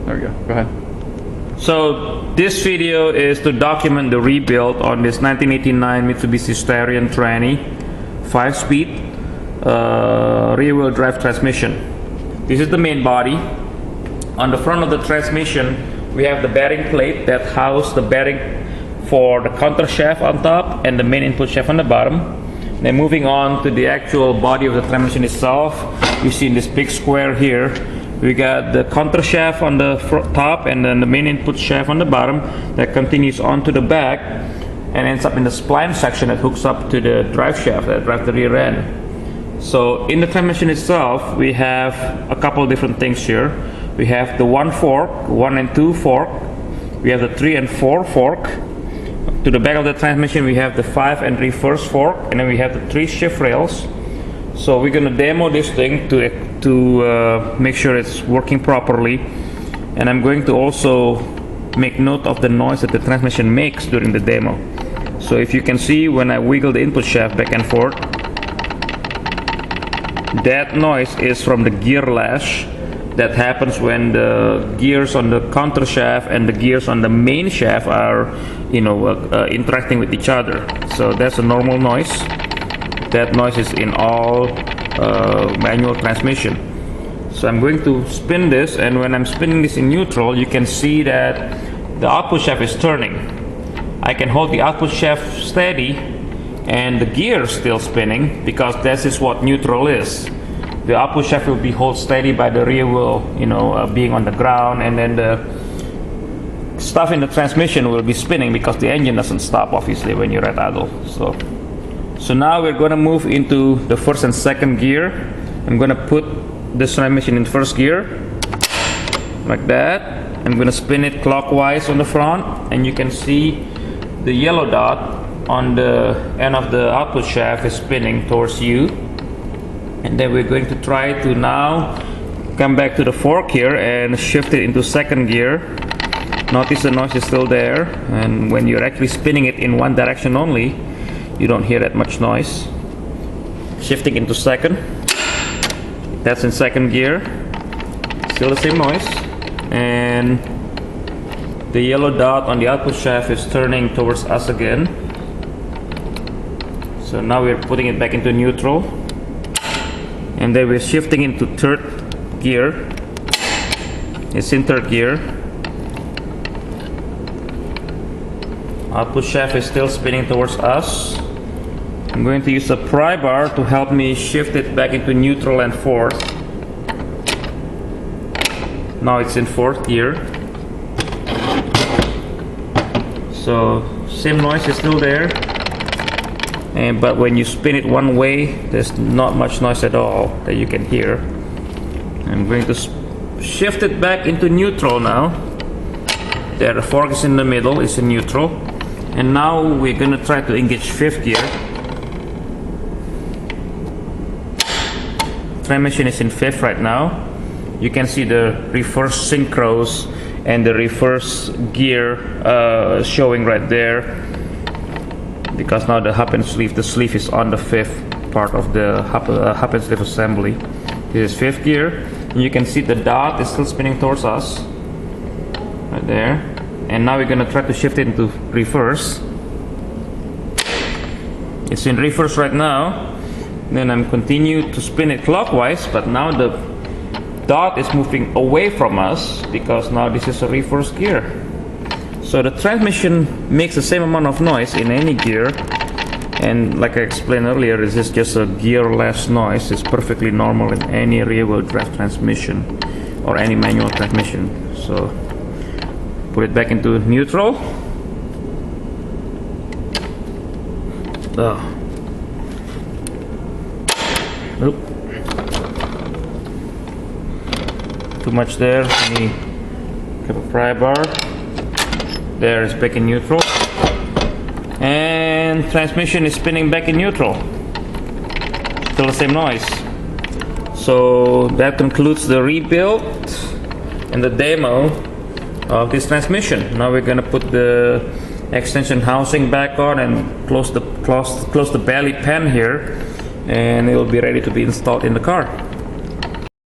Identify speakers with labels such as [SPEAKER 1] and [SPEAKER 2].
[SPEAKER 1] There we go. Go ahead.
[SPEAKER 2] So this video is to document the rebuild on this 1989 Mitsubishi Starion tranny 5-speed rear-wheel drive transmission. This is the main body. On the front of the transmission, we have the bearing plate that houses the bearing for the counter shaft on top and the main input shaft on the bottom. Then moving on to the actual body of the transmission itself, you see in this big square here, we got the counter shaft on the top and then the main input shaft on the bottom that continues on to the back and ends up in the spline section that hooks up to the drive shaft that drives the rear end. So in the transmission itself, we have a couple of different things here. We have the 1 fork, 1 and 2 fork. We have the 3 and 4 fork. To the back of the transmission, we have the 5 and reverse fork, and then we have the 3 shift rails. So we're going to demo this thing to make sure it's working properly, and I'm going to also make note of the noise that the transmission makes during the demo. So if you can see, when I wiggle the input shaft back and forth, that noise is from the gear lash that happens when the gears on the counter shaft and the gears on the main shaft are interacting with each other. So that's a normal noise. That noise is in all manual transmission. So I'm going to spin this, and when I'm spinning this in neutral, you can see that the output shaft is turning. I can hold the output shaft steady and the gear is still spinning, because this is what neutral is. The output shaft will be held steady by the rear wheel being on the ground, and then the stuff in the transmission will be spinning because the engine doesn't stop obviously when you're at idle. So now we're going to move into the first and second gear. I'm going to put this transmission in first gear, like that. I'm going to spin it clockwise on the front, and you can see the yellow dot on the end of the output shaft is spinning towards you. And then we're going to try to now come back to the fork here and shift it into second gear. Notice the noise is still there, and when you're actually spinning it in one direction only, you don't hear that much noise. Shifting into second, that's in second gear, still the same noise, and the yellow dot on the output shaft is turning towards us again. So now we're putting it back into neutral, and then we're shifting into third gear. It's in third gear. Output shaft is still spinning towards us. I'm going to use a pry bar to help me shift it back into neutral and fourth. Now it's in fourth gear. So same noise is still there, but when you spin it one way, there's not much noise at all that you can hear. I'm going to shift it back into neutral now. There, the fork is in the middle, it's in neutral. And now we're going to try to engage fifth gear. Transmission is in fifth right now. You can see the reverse synchros and the reverse gear showing right there, because now the hub and sleeve, the sleeve is on the fifth part of the hub and sleeve assembly. This is fifth gear, and you can see the dot is still spinning towards us right there. And now we're going to try to shift it into reverse. It's in reverse right now. Then I'm continue to spin it clockwise, but now the dot is moving away from us because now this is a reverse gear. So the transmission makes the same amount of noise in any gear, and like I explained earlier, this is just a gear-less noise. It's perfectly normal in any rear-wheel drive transmission or any manual transmission. So put it back into neutral. Oop. Too much there. Let me get a pry bar. There, it's back in neutral. And transmission is spinning back in neutral. Still the same noise. So that concludes the rebuild and the demo of this transmission. Now we're going to put the extension housing back on and close the belly pan here, and it will be ready to be installed in the car.